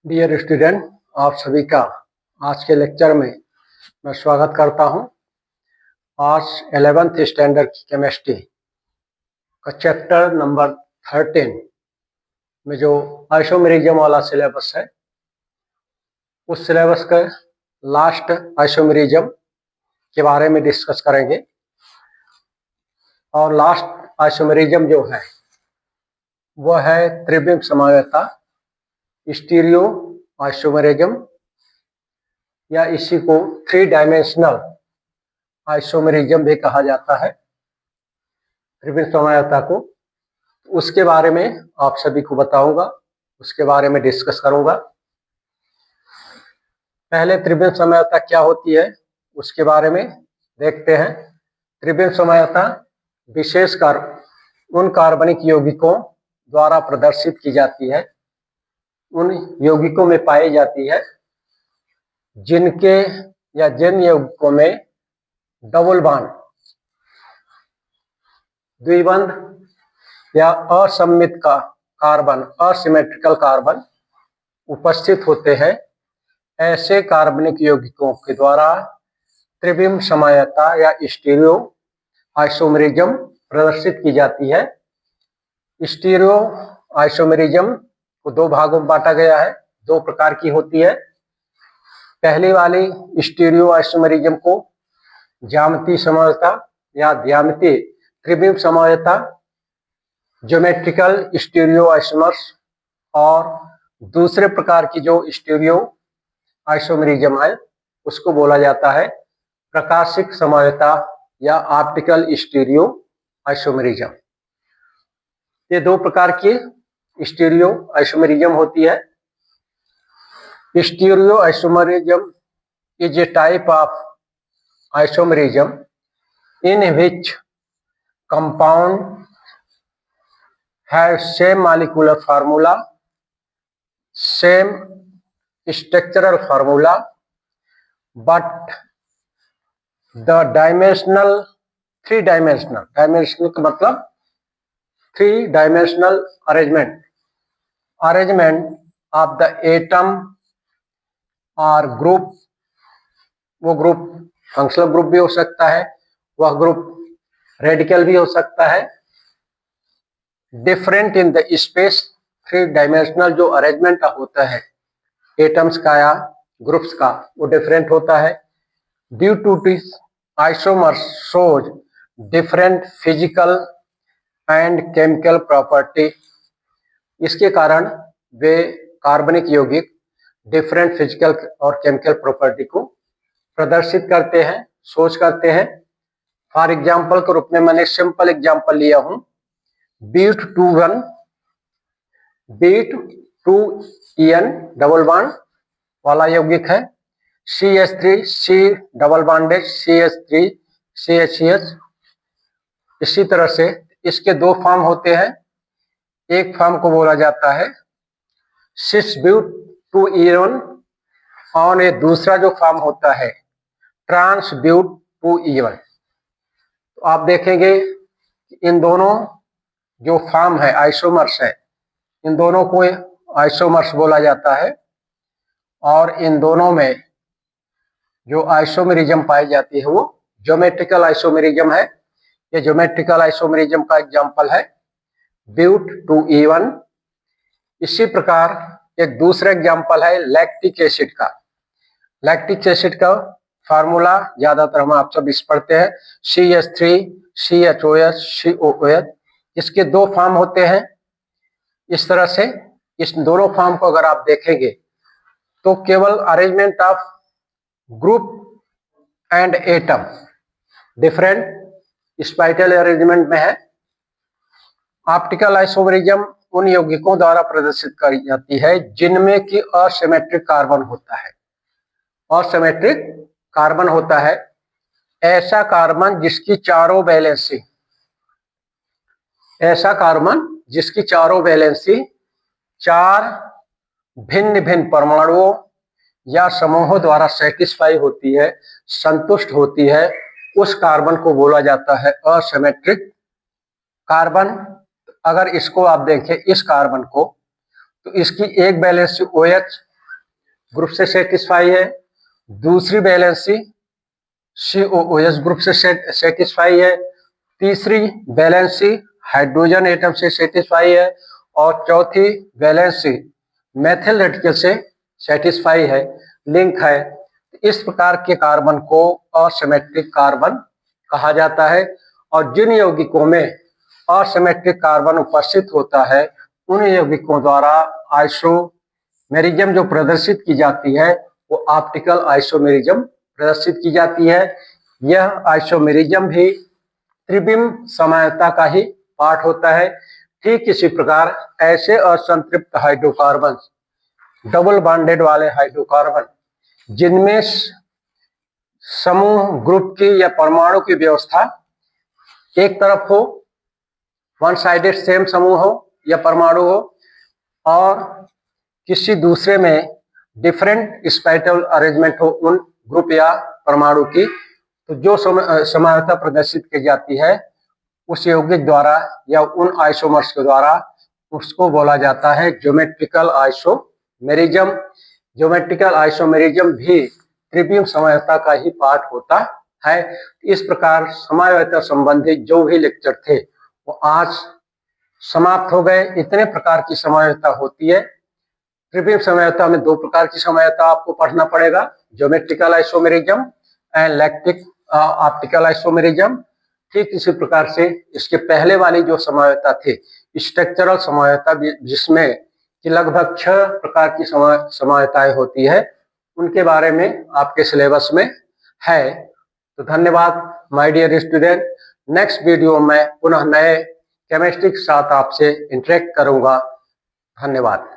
Dear student, आप सभी का आज के लेक्चर में मैं स्वागत करता हूं। आज 11th स्टैंडर्ड की केमिस्ट्री का चैप्टर नंबर 13 में जो आइसोमेरिज्म वाला सिलेबस है, उस सिलेबस का लास्ट आइसोमेरिज्म के बारे में डिस्कस करेंगे। और लास्ट आइसोमेरिज्म जो है वह है त्रिविम समवेता, स्टीरियो आइसोमेरिज्म, या इसी को 3 डायमेंशनल आइसोमेरिज्म भी कहा जाता है, त्रिविम समवेता को। उसके बारे में आप सभी को बताऊंगा, उसके बारे में डिस्कस करूंगा। पहले त्रिविम समवेता क्या होती है उसके बारे में देखते हैं। त्रिविम समवेता विशेषकर उन कार्बनिक यौगिकों द्वारा प्रदर्शित की जाती है, उन यौगिकों में पाई जाती है जिनके या जिन यौगिकों में डबल बॉन्ड, द्विबंध या असममित का कार्बन, असिमेट्रिकल कार्बन उपस्थित होते हैं। ऐसे कार्बनिक यौगिकों के द्वारा त्रिविम समवेता या स्टीरियो आइसोमेरिज्म प्रदर्शित की जाती है। स्टीरियो आइसोमेरिज्म को 2 भागों में बांटा गया है, 2 प्रकार की होती है। पहली वाली स्टीरियो आइसोमेरिज्म को ज्यामितीय समवेता या ज्यामितीय त्रिविम समवेता, ज्योमेट्रिकल स्टीरियो आइसोमर्स, और दूसरे प्रकार की जो स्टीरियो आइसोमेरिज्म है उसको बोला जाता है प्रकाशिक समवेता या ऑप्टिकल स्टीरियो आइसोमेरिज्म। ये 2 प्रकार की स्टीरियो आइसोमेरिज्म होती है। Stereo isomerism is a type of isomerism in which compound have same molecular formula, same structural formula, but the dimensional, 3 dimensional का मतलब 3 dimensional arrangement of the atom or group, वो group functional group भी हो सकता है, वह group radical भी हो सकता है। Different in the space, 3 dimensional जो अरेंजमेंट होता है एटम्स का या ग्रुप्स का, वो डिफरेंट होता है। Due to this isomers shows different physical and chemical property. इसके कारण वे कार्बनिक यौगिक डिफरेंट फिजिकल और केमिकल प्रॉपर्टी को प्रदर्शित करते हैं, सोच करते हैं। फॉर एग्जाम्पल के रूप में मैंने सिंपल एग्जाम्पल लिया हूं, But2 But2En डबल बॉन्ड वाला यौगिक है, CH3 C double bonded CH3 CHCH। इसी तरह से इसके 2 फॉर्म होते हैं। एक फॉर्म को बोला जाता है Cis-But2En और ये दूसरा जो फॉर्म होता है Trans-But2En। तो आप देखेंगे इन दोनों जो फॉर्म है, आइसोमर्स है, इन दोनों को आइसोमर्स बोला जाता है। और इन दोनों में जो आइसोमेरिज्म पाई जाती है वो ज्योमेट्रिकल आइसोमेरिज्म है। ये ज्योमेट्रिकल आइसोमेरिज्म का एग्जांपल है But2En। इसी प्रकार एक दूसरा एग्जांपल है लैक्टिक एसिड का। लैक्टिक एसिड का फार्मूला ज्यादातर हम आप सब इस पढ़ते हैं, CH3 CHOH COOH। इसके 2 फॉर्म होते हैं। इस तरह से इस दोनों फॉर्म को अगर आप देखेंगे तो केवल arrangement of group and atom different spatial arrangement में है। ऑप्टिकल आइसोमेरिज्म उन यौगिकों द्वारा प्रदर्शित की जाती है जिनमें कि असिमेट्रिक कार्बन होता है। असिमेट्रिक कार्बन होता है ऐसा कार्बन जिसकी चारों वैलेंसी, ऐसा कार्बन जिसकी चारों वैलेंसी 4 भिन्न भिन्न परमाणुओं या समूहों द्वारा सेटिस्फाई होती है, संतुष्ट होती है, उस कार्बन को बोला जाता है असिमेट्रिक कार्बन। अगर इसको आप देखें, इस कार्बन को, तो इसकी एक वैलेंसी OH ग्रुप से सेटिस्फाई है, दूसरी वैलेंसी COOH ग्रुप से सेटिस्फाई है, तीसरी वैलेंसी हाइड्रोजन एटम से सेटिस्फाई है और चौथी वैलेंसी मेथिल रेडिकल से सेटिस्फाई है, लिंक है। इस प्रकार के कार्बन को असिमेट्रिक कार्बन कहा जाता है और जिन यौगिकों में असिमेट्रिक कार्बन उपस्थित होता है उन यौगिकों द्वारा आइसोमेरिज्म जो प्रदर्शित की जाती है वो ऑप्टिकल आइसोमेरिज्म प्रदर्शित की जाती है। यह आइसोमेरिज्म भी त्रिविम समयता का ही पार्ट होता है। ठीक इसी प्रकार ऐसे असंतृप्त हाइड्रोकार्बन, डबल बॉन्डेड वाले हाइड्रोकार्बन जिनमें समूह ग्रुप की या परमाणु की व्यवस्था एक तरफ हो, वन साइडेड सेम समूह हो या परमाणु हो, और किसी दूसरे में डिफरेंट स्पेक्ट्रल अरेंजमेंट हो उन ग्रुप या परमाणु की, तो जो समयता प्रदर्शित की जाती है उस यौगिक द्वारा या उन आइसोमर्स के द्वारा उसको बोला जाता है ज्योमेट्रिकल आइसोमेरिज्म। ज्योमेट्रिकल आइसोमेरिज्म भी त्रिविम समयता का ही पार्ट होता है। इस प्रकार समयता संबंधित जो भी लेक्चर थे वो आज समाप्त हो गए। इतने प्रकार की समयता होती है। त्रिविम समयता में दो प्रकार की समयता आपको पढ़ना पड़ेगा, geometrical isomerism and lactic optical isomerism. ठीक इसी प्रकार से इसके पहले वाली जो समयता थी स्ट्रक्चरल समयता, जिसमें कि लगभग 6 प्रकार की समयताएं होती है, उनके बारे में आपके सिलेबस में है। तो धन्यवाद my dear student. Next video में पुनः नए केमिस्ट्री के साथ आपसे इंटरेक्ट करूंगा। धन्यवाद।